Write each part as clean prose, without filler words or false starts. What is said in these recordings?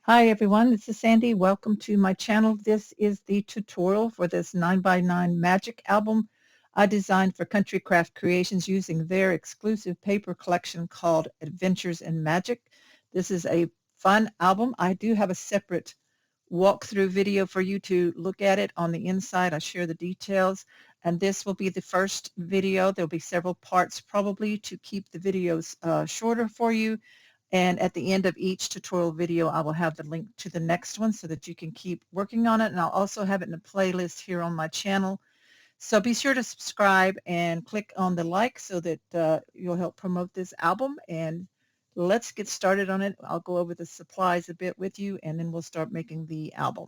Hi everyone, this is Sandy. Welcome to my channel. This is the tutorial for this 9x9 magic album I designed for Country Craft Creations using their exclusive paper collection called Adventures in Magic. This is a fun album. I do have a separate walkthrough video for you to look at it on the inside. I share the details, and this will be the first video. There'll be several parts probably to keep the videos shorter for you. And at the end of each tutorial video, I will have the link to the next one so that you can keep working on it. And I'll also have it in a playlist here on my channel. So be sure to subscribe and click on the like so that you'll help promote this album. And let's get started on it. I'll go over the supplies a bit with you, and then we'll start making the album.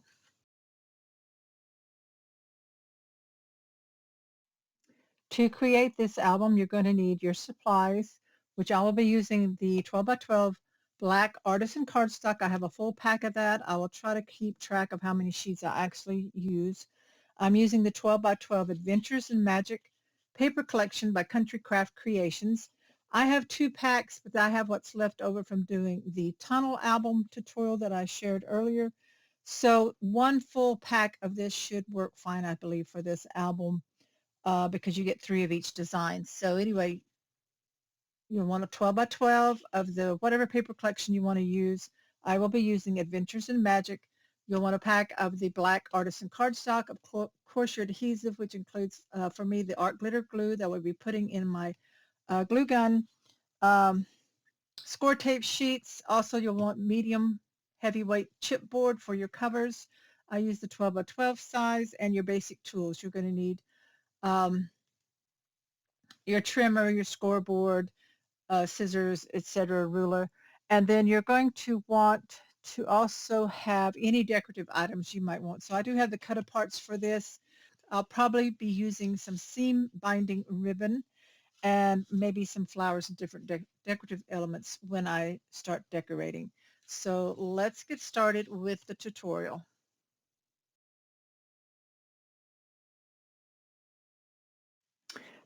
To create this album, you're going to need your supplies, which I will be using the 12 by 12 black Artisan cardstock. I have a full pack of that. I will try to keep track of how many sheets I actually use. I'm using the 12 by 12 Adventures in Magic paper collection by Country Craft Creations. I have 2 packs, but I have what's left over from doing the tunnel album tutorial that I shared earlier. So 1 full pack of this should work fine, I believe, for this album. Because you get 3 of each design. So anyway, you'll want a 12 by 12 of the whatever paper collection you want to use. I will be using Adventures in Magic. You'll want a pack of the black Artisan cardstock, of course your adhesive, which includes for me the art glitter glue that we'll be putting in my glue gun. Scor-Tape sheets. Also, you'll want medium heavyweight chipboard for your covers. I use the 12 by 12 size, and your basic tools. You're going to need um, your trimmer, your scoreboard, scissors, etc., ruler. And then you're going to want to also have any decorative items you might want. So I do have the cut aparts for this. I'll probably be using some seam binding ribbon and maybe some flowers and different decorative elements when I start decorating. So let's get started with the tutorial.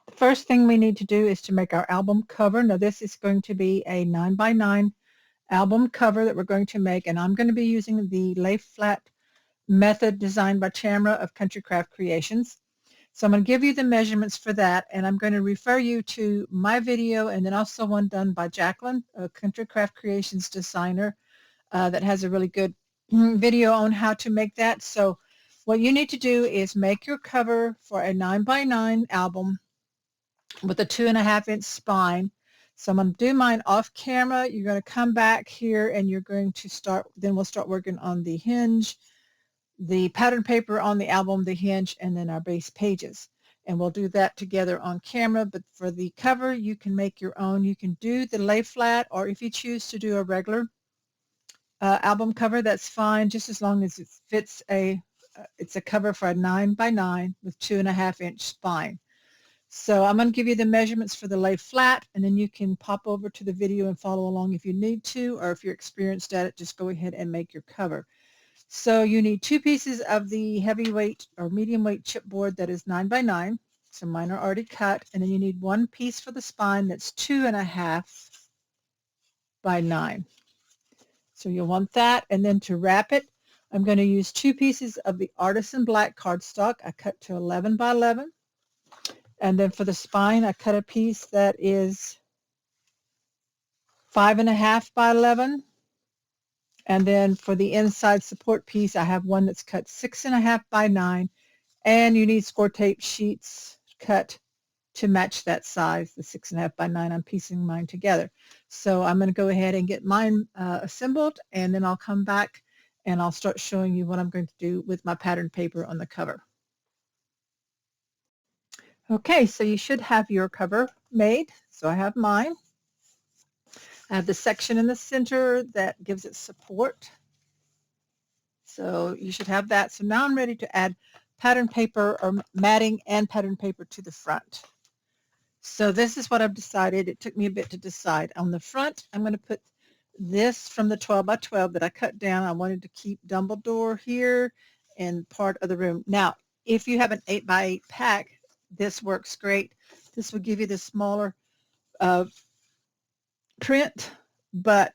The first thing we need to do is to make our album cover. Now this is going to be a 9x9 album cover that we're going to make, and I'm going to be using the lay flat method designed by Tamara of Country Craft Creations. So I'm going to give you the measurements for that, and I'm going to refer you to my video and then also one done by Jacqueline, a Country Craft Creations designer that has a really good video on how to make that. So what you need to do is make your cover for a 9x9 album with a 2.5-inch spine. So I'm going to do mine off camera. You're going to come back here and you're going to start, then we'll start working on the hinge, the pattern paper on the album, the hinge, and then our base pages. And we'll do that together on camera. But for the cover, you can make your own. You can do the lay flat, or if you choose to do a regular album cover, that's fine, just as long as it fits it's a cover for a 9x9 with 2.5-inch spine. So I'm going to give you the measurements for the lay flat, and then you can pop over to the video and follow along if you need to, or if you're experienced at it, just go ahead and make your cover. So you need 2 pieces of the heavyweight or medium weight chipboard that is 9x9. So mine are already cut, and then you need 1 piece for the spine that's 2.5 by 9. So you'll want that, and then to wrap it, I'm going to use 2 pieces of the Artisan black cardstock. I cut to 11 by 11. And then for the spine, I cut a piece that is 5.5 by 11. And then for the inside support piece, I have one that's cut 6.5 by 9. And you need Scor-Tape sheets cut to match that size, the 6.5 by 9. I'm piecing mine together. So I'm going to go ahead and get mine assembled, and then I'll come back and I'll start showing you what I'm going to do with my pattern paper on the cover. Okay, so you should have your cover made. So I have mine. I have the section in the center that gives it support. So you should have that. So now I'm ready to add pattern paper or matting and pattern paper to the front. So this is what I've decided. It took me a bit to decide. On the front, I'm going to put this from the 12 by 12 that I cut down. I wanted to keep Dumbledore here and part of the room. Now, if you have an 8 by 8 pack, this works great. This will give you the smaller print, but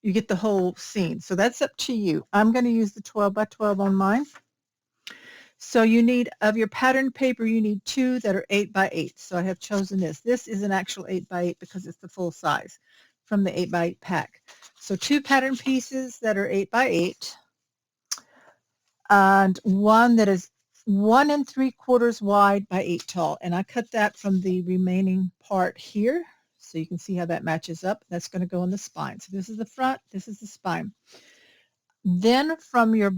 you get the whole scene. So that's up to you. I'm going to use the 12 by 12 on mine. So you need, of your pattern paper, you need 2 that are 8 by 8. So I have chosen this. This is an actual 8 by 8 because it's the full size from the 8 by 8 pack. So 2 pattern pieces that are 8 by 8 and one that is 1 3/4 wide by 8 tall. And I cut that from the remaining part here. So you can see how that matches up. That's going to go on the spine. So this is the front, this is the spine. Then from your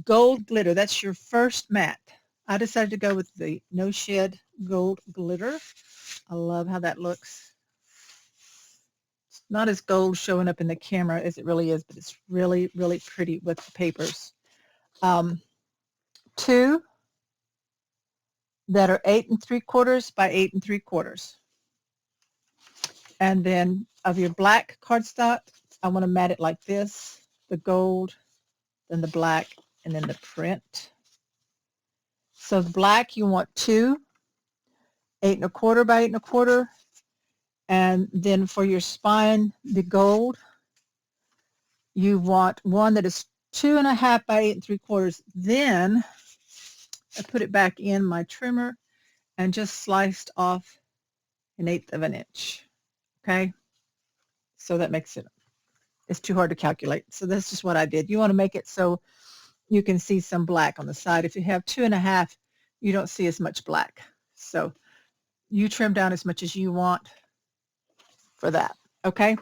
gold glitter, that's your first mat. I decided to go with the No Shed Gold Glitter. I love how that looks. It's not as gold showing up in the camera as it really is, but it's really, really pretty with the papers. 2 that are 8 3/4 by 8 3/4. And then of your black cardstock, I want to mat it like this, the gold, then the black, and then the print. So the black, you want 2, 8 1/4 by 8 1/4. And then for your spine, the gold, you want one that is 2 1/2 by 8 3/4. Then I put it back in my trimmer and just sliced off 1/8 of an inch. Okay, so that makes it, it's too hard to calculate. So that's just what I did. You want to make it so you can see some black on the side. If you have 2 1/2, you don't see as much black. So you trim down as much as you want for that. Okay,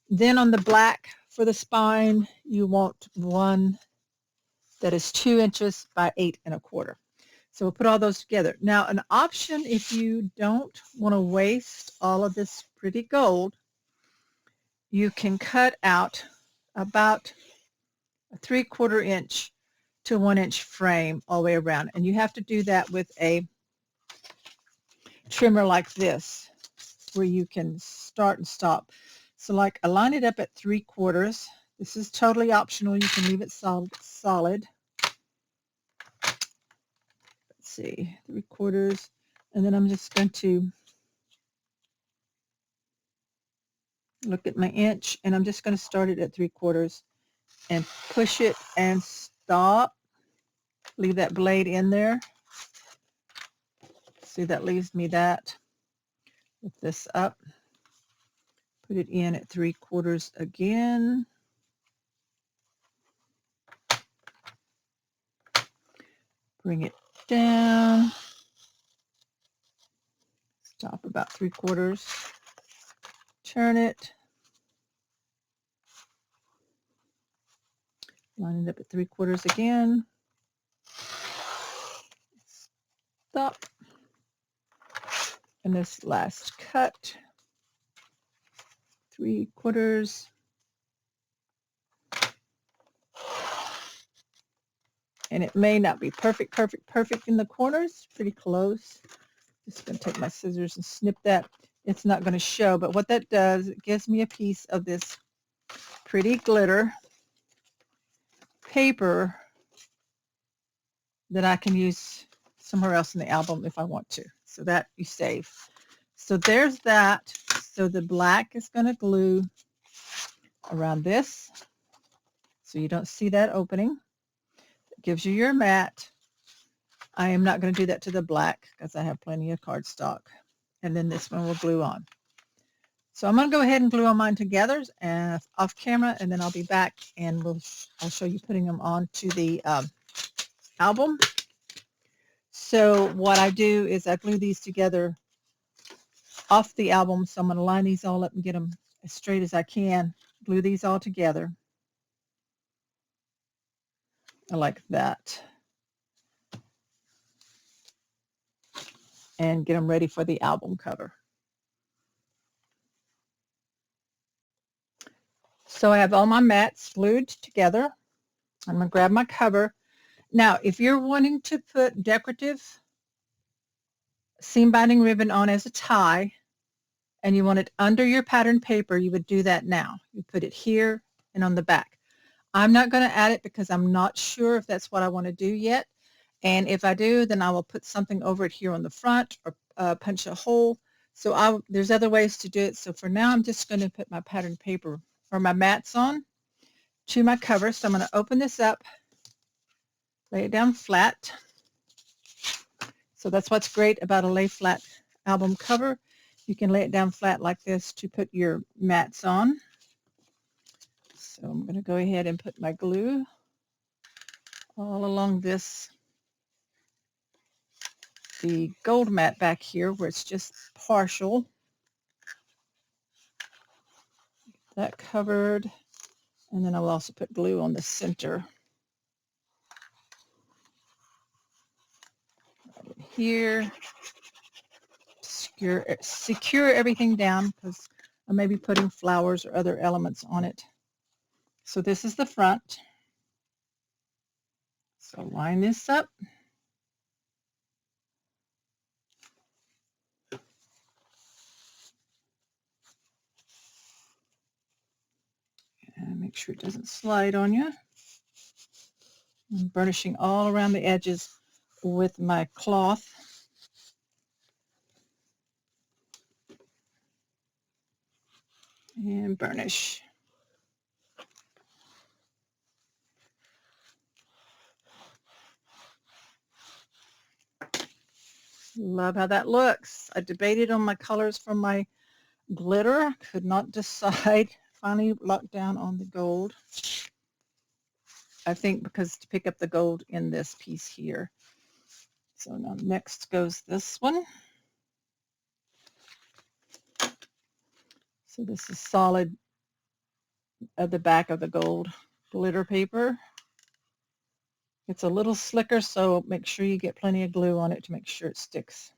then on the black for the spine, you want one that is 2 inches by 8 1/4. So we'll put all those together. Now, an option, if you don't want to waste all of this pretty gold, you can cut out about a 3/4 inch to 1 inch frame all the way around. And you have to do that with a trimmer like this, where you can start and stop. So like I line it up at 3/4. This is totally optional. You can leave it solid. Let's see, 3/4. And then I'm just going to look at my inch, and I'm just going to start it at 3/4 and push it and stop. Leave that blade in there. See, that leaves me that. Lift this up. Put it in at 3/4 again. Bring it down. Stop about 3/4. Turn it. Line it up at 3/4 again. Stop. And this last cut, 3/4. And it may not be perfect in the corners, pretty close. Just going to take my scissors and snip that. It's not going to show, but what that does, it gives me a piece of this pretty glitter paper that I can use somewhere else in the album if I want to. So that you save. So there's that. So the black is going to glue around this, so you don't see that opening. It gives you your mat. I am not going to do that to the black because I have plenty of cardstock. And then this one will glue on. So I'm going to go ahead and glue on mine together and off camera, and then I'll be back and I'll show you putting them onto the album. So what I do is I glue these together off the album. So I'm going to line these all up and get them as straight as I can. Glue these all together. I like that. And get them ready for the album cover. So I have all my mats glued together. I'm going to grab my cover. Now, if you're wanting to put decorative seam binding ribbon on as a tie, and you want it under your pattern paper, you would do that now. You put it here and on the back. I'm not going to add it because I'm not sure if that's what I want to do yet. And if I do, then I will put something over it here on the front or punch a hole. So there's other ways to do it. So for now, I'm just going to put my pattern paper or my mats on to my cover. So I'm going to open this up, lay it down flat. So that's what's great about a lay flat album cover. You can lay it down flat like this to put your mats on. So I'm going to go ahead and put my glue all along this, the gold mat back here where it's just partial. That covered, and then I will also put glue on the center. Right in here. Secure everything down because I may be putting flowers or other elements on it. So this is the front. So line this up. And make sure it doesn't slide on you. I'm burnishing all around the edges with my cloth. And burnish. Love how that looks. I debated on my colors from my glitter. Could not decide. Finally locked down on the gold. I think because to pick up the gold in this piece here. So now next goes this one. So this is solid at the back of the gold glitter paper. It's a little slicker, so make sure you get plenty of glue on it to make sure it sticks.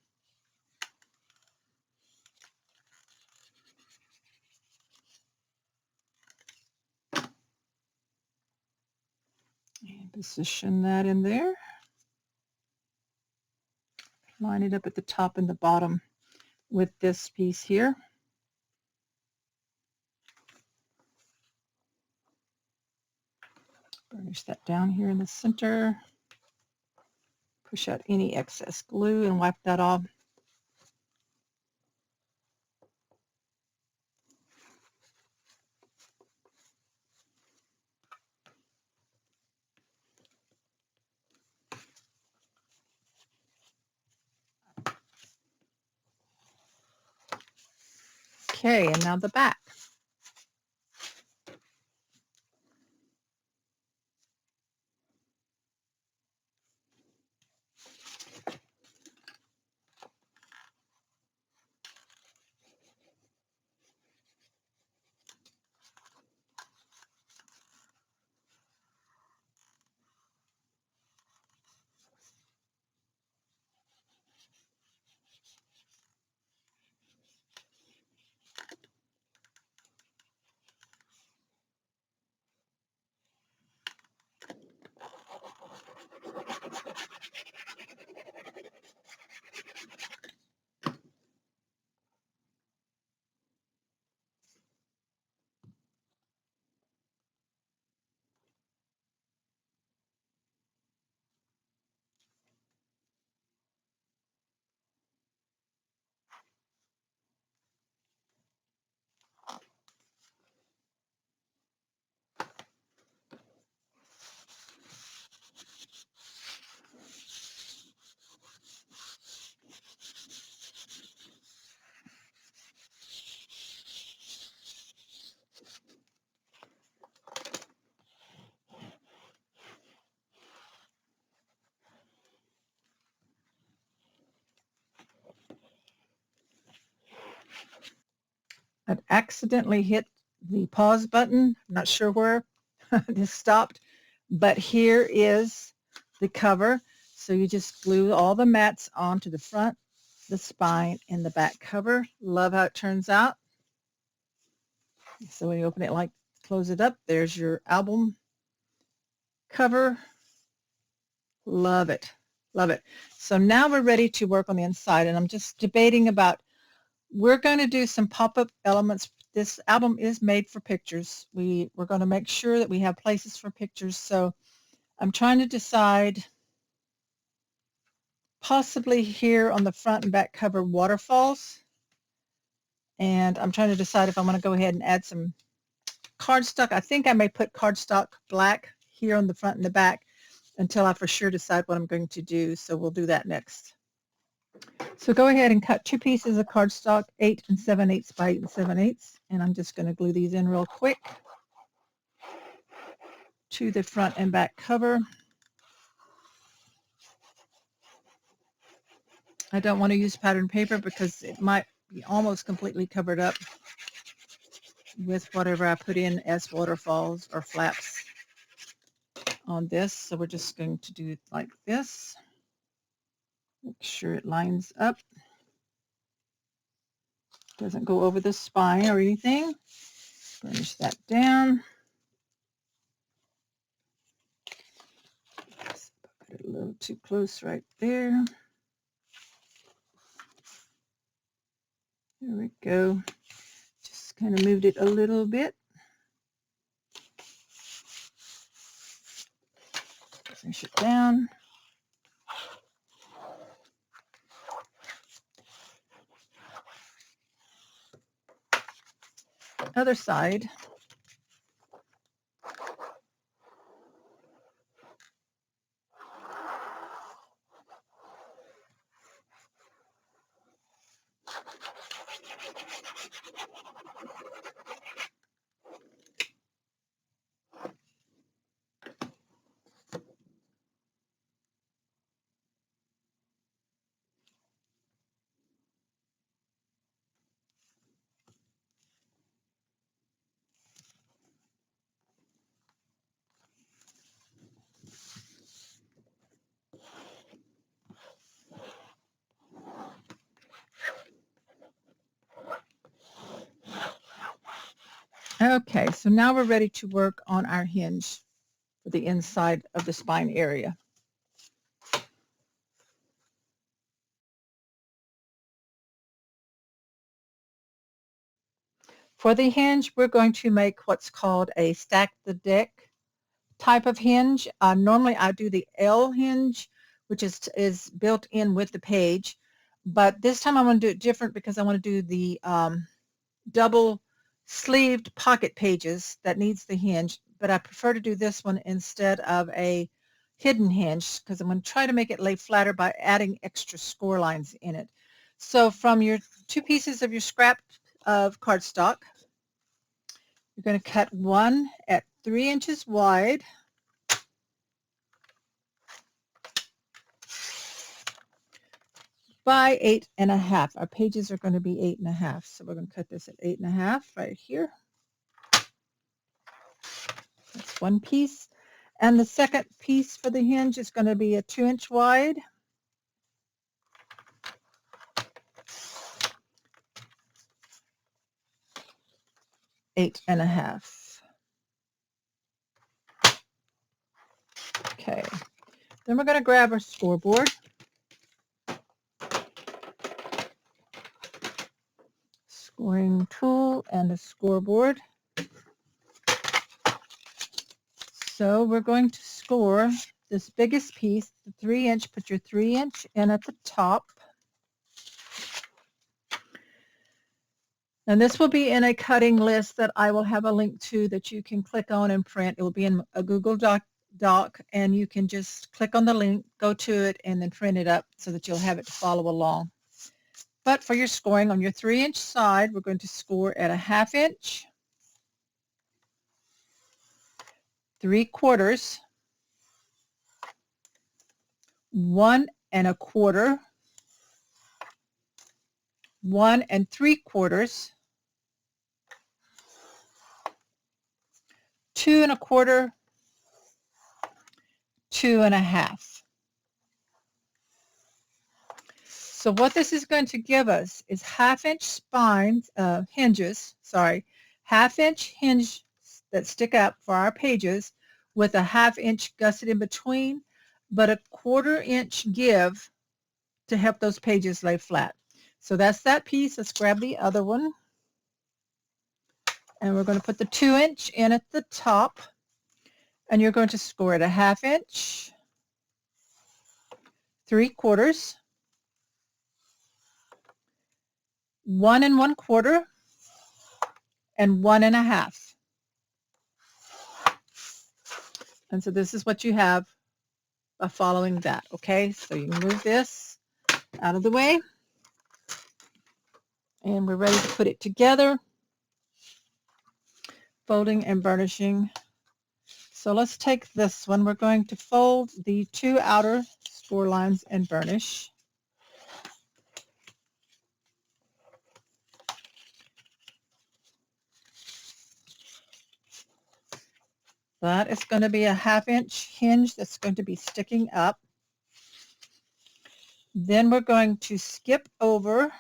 And position that in there. Line it up at the top and the bottom with this piece here. Burnish that down here in the center. Push out any excess glue and wipe that off. Okay, and now the back. I'd accidentally hit the pause button. I'm not sure where this stopped, but here is the cover. So you just glue all the mats onto the front, the spine, and the back cover. Love how it turns out. So when you open it, like close it up, there's your album cover. Love it. Love it. So now we're ready to work on the inside, and I'm just debating about, we're going to do some pop-up elements. This album is made for pictures. We're going to make sure that we have places for pictures. So I'm trying to decide, possibly here on the front and back cover, waterfalls. And I'm trying to decide if I want to go ahead and add some cardstock. I think I may put cardstock black here on the front and the back until I for sure decide what I'm going to do. So we'll do that next. So go ahead and cut 2 pieces of cardstock, 8 7/8 by 8 7/8, and I'm just going to glue these in real quick to the front and back cover. I don't want to use pattern paper because it might be almost completely covered up with whatever I put in as waterfalls or flaps on this. So we're just going to do it like this. Make sure it lines up. Doesn't go over the spine or anything. Burnish that down. Put it a little too close right there. There we go. Just kind of moved it a little bit. Push it down. Other side. Okay, so now we're ready to work on our hinge for the inside of the spine area. For the hinge, we're going to make what's called a stack the deck type of hinge. Normally I do the L hinge, which is built in with the page, but this time I'm going to do it different because I want to do the double sleeved pocket pages that needs the hinge, but I prefer to do this one instead of a hidden hinge because I'm going to try to make it lay flatter by adding extra score lines in it. So from your 2 pieces of your scrap of cardstock, you're going to cut one at 3 inches wide by 8.5. Our pages are going to be 8.5, so we're going to cut this at 8.5 right here. That's one piece. And the second piece for the hinge is going to be a 2-inch wide. Eight and a half. Okay. Then we're going to grab our scoreboard. Scoring tool and a scoreboard. So we're going to score this biggest piece, the 3-inch. Put your 3-inch in at the top. And this will be in a cutting list that I will have a link to that you can click on and print. It will be in a Google Doc, and you can just click on the link, go to it, and then print it up so that you'll have it to follow along. But for your scoring on your 3-inch side, we're going to score at a 1/2 inch, 3/4, 1 1/4, 1 3/4, 2 1/4, 2 1/2. So what this is going to give us is 1/2 inch spines, hinges, 1/2 inch hinge that stick up for our pages with a 1/2 inch gusset in between, but a 1/4 inch give to help those pages lay flat. So that's that piece. Let's grab the other one. And we're going to put the 2-inch in at the top. And you're going to score at a 1/2 inch, 3/4, 1 1/4, and 1 1/2. And so this is what you have by following that. Okay, so you can move this out of the way. And we're ready to put it together. Folding and burnishing. So let's take this one. We're going to fold the 2 outer score lines and burnish. That is going to be a 1/2 inch hinge that's going to be sticking up. Then we're going to skip over,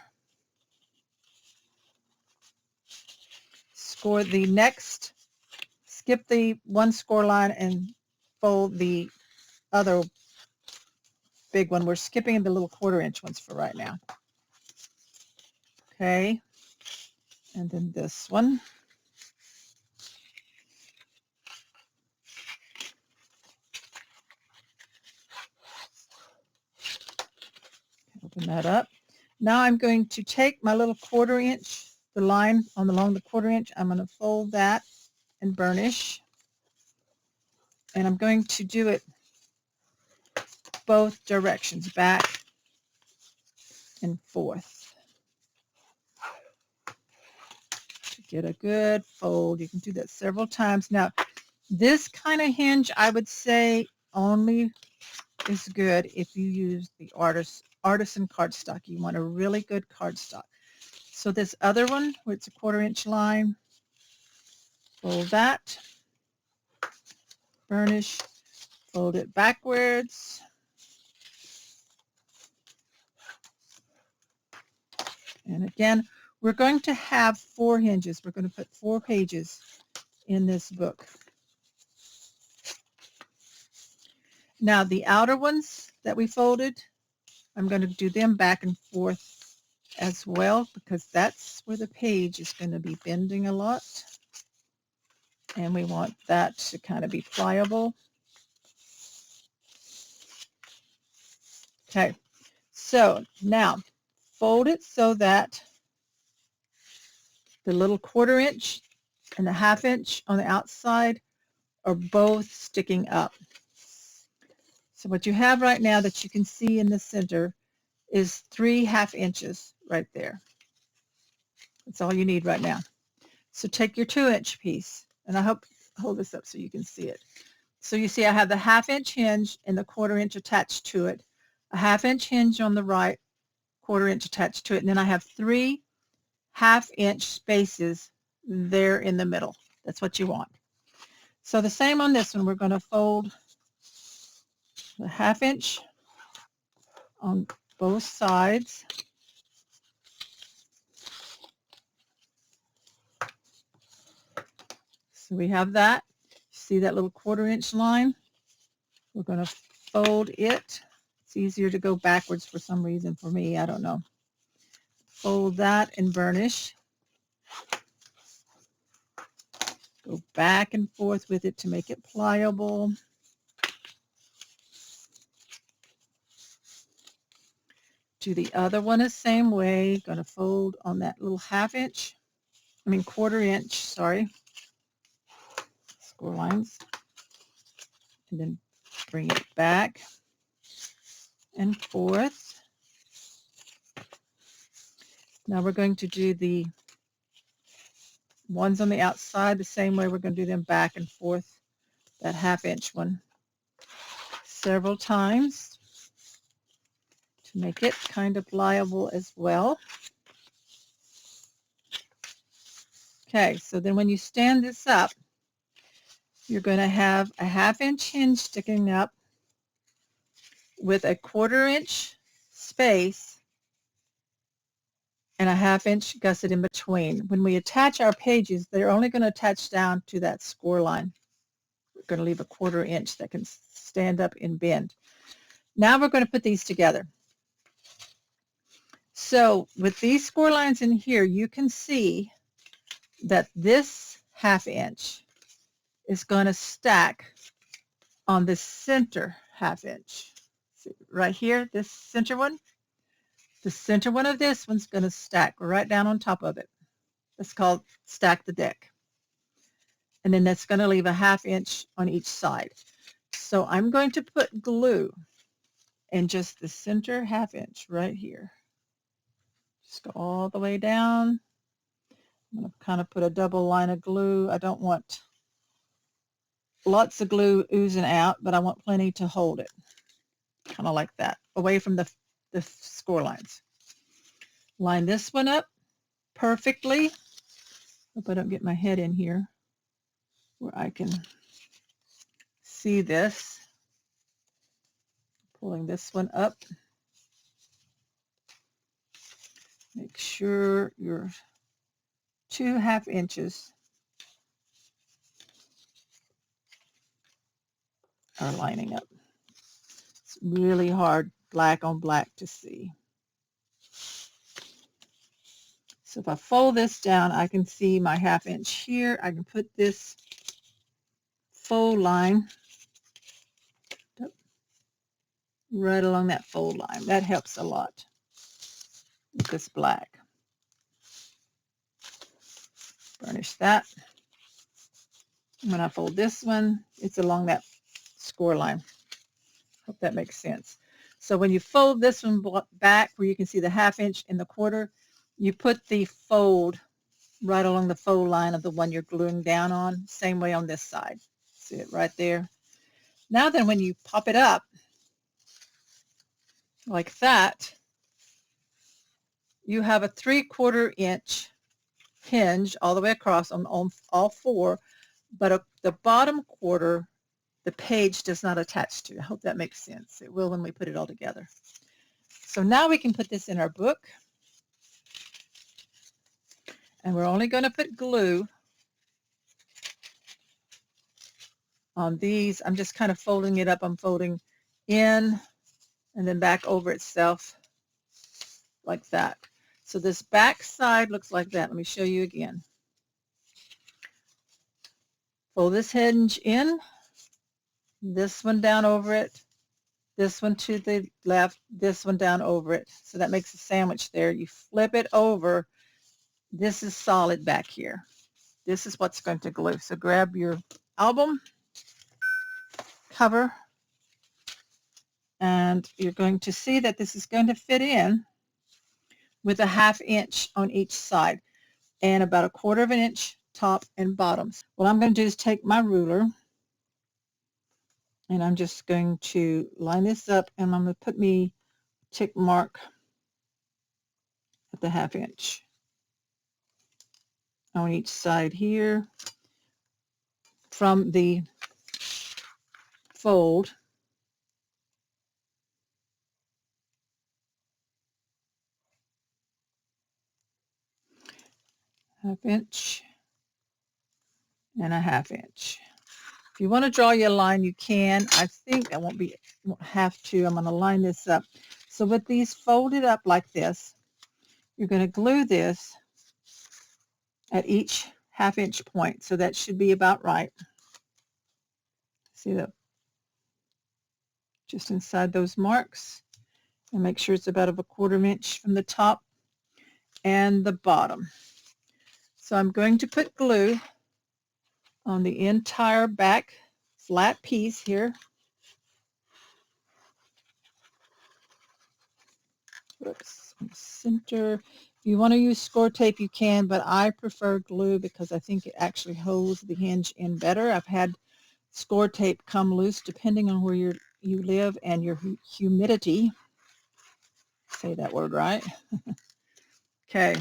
skip the 1 score line and fold the other big one. We're skipping the little 1/4 inch ones for right now. Okay, and then this one. Open that up. Now I'm going to take my little 1/4 inch, the line along the 1/4 inch, I'm going to fold that and burnish. And I'm going to do it both directions, back and forth, to get a good fold. You can do that several times. Now, this kind of hinge, I would say, only is good if you use the Artisan cardstock. You want a really good cardstock. So this other one, where it's a 1/4 inch line, fold that, burnish, fold it backwards, and again, we're going to have 4 hinges. We're going to put 4 pages in this book. Now the outer ones that we folded, I'm going to do them back and forth as well, because that's where the page is going to be bending a lot. And we want that to kind of be pliable. Okay, so now fold it so that the little 1/4 inch and the 1/2 inch on the outside are both sticking up. So what you have right now that you can see in the center is 3 1/2 inches right there. That's all you need right now. So take your 2 inch piece, and I hold this up so you can see it. So you see I have the 1/2 inch hinge and the 1/4 inch attached to it, a 1/2 inch hinge on the right, 1/4 inch attached to it, and then I have 3 1/2 inch spaces there in the middle. That's what you want. So the same on this one. We're going to fold the 1/2 inch on both sides. So we have that. See that little 1/4 inch line? We're going to fold it. It's easier to go backwards for some reason for me. I don't know. Fold that and burnish. Go back and forth with it to make it pliable. Do the other one the same way. Going to fold on that little 1/2 inch. 1/4 inch, sorry. Score lines. And then bring it back and forth. Now we're going to do the ones on the outside the same way. We're going to do them back and forth, that 1/2 inch one, several times to make it kind of pliable as well. Okay, so then when you stand this up, you're going to have a 1/2 inch hinge sticking up with a 1/4 inch space and a 1/2 inch gusset in between. When we attach our pages, they're only going to attach down to that score line. We're going to leave a 1/4 inch that can stand up and bend. Now we're going to put these together. So with these score lines in here, you can see that this 1/2 inch is going to stack on the center 1/2 inch. See, right here, this center one. The center one of this one's going to stack right down on top of it. That's called stack the deck. And then that's going to leave a 1/2 inch on each side. So I'm going to put glue in just the center 1/2 inch right here. Just go all the way down. I'm going to kind of put a double line of glue. I don't want lots of glue oozing out, but I want plenty to hold it. Kind of like that, away from the score lines. Line this one up perfectly. Hope I don't get my head in here where I can see this. Pulling this one up. Make sure your 2 1/2 inches are lining up. It's really hard black on black to see. So if I fold this down, I can see my 1/2 inch here. I can put this fold line right along that fold line. That helps a lot with this black. Burnish that. When I fold this one, it's along that score line. Hope that makes sense. So when you fold this one back where you can see the 1/2 inch and the 1/4, you put the fold right along the fold line of the one you're gluing down on. Same way on this side. See it right there. Now then, when you pop it up like that, you have a 3/4 inch hinge all the way across on all 4, but the bottom 1/4 the page does not attach to. I hope that makes sense. It will when we put it all together. So now we can put this in our book. And we're only going to put glue on these. I'm just kind of folding it up. I'm folding in and then back over itself like that. So this back side looks like that. Let me show you again. Fold this hinge in, this one down over it, this one to the left, this one down over it. So that makes a sandwich there. You flip it over. This is solid back here. This is what's going to glue. So grab your album cover, and you're going to see that this is going to fit in with a 1/2 inch on each side and about a 1/4 inch top and bottom. What I'm going to do is take my ruler, and I'm just going to line this up, and I'm going to put me tick mark at the 1/2 inch on each side here from the fold. Half inch and a 1/2 inch. If you want to draw your line, you can. I think I won't have to. I'm going to line this up. So with these folded up like this, you're going to glue this at each 1/2 inch point. So that should be about right. See that? Just inside those marks. And make sure it's about a 1/4 inch from the top and the bottom. So I'm going to put glue on the entire back flat piece here. Oops, center. If you want to use Scor-Tape, you can, but I prefer glue because I think it actually holds the hinge in better. I've had Scor-Tape come loose depending on where you live and your humidity. Say that word right. Okay,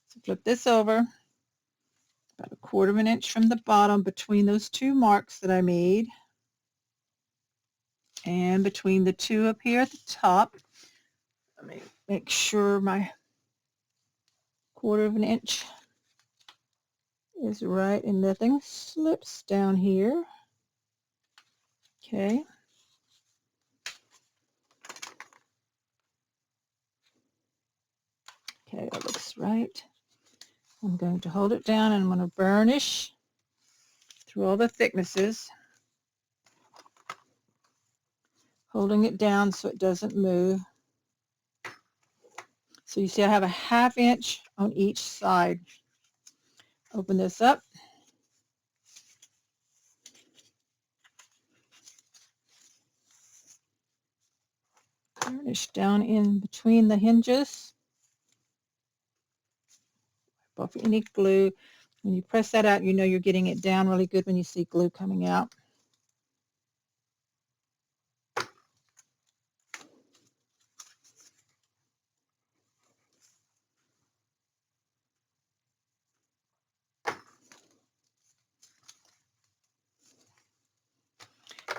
so flip this over about a 1/4 inch from the bottom between those 2 marks that I made and between the 2 up here at the top. Let me make sure my 1/4 inch is right and nothing slips down here. Okay. Okay, that looks right. I'm going to hold it down and I'm going to burnish through all the thicknesses, holding it down so it doesn't move. So you see I have a 1/2 inch on each side. Open this up. Burnish down in between the hinges. Wipe off any glue. When you press that out, you know you're getting it down really good when you see glue coming out.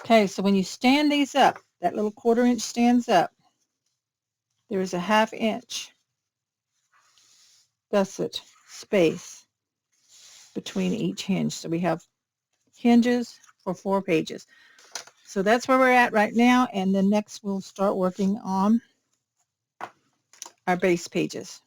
Okay, so when you stand these up, that little 1/4 inch stands up. There is a 1/2 inch gusset space between each hinge. So we have hinges for 4 pages. So that's where we're at right now, and then next we'll start working on our base pages.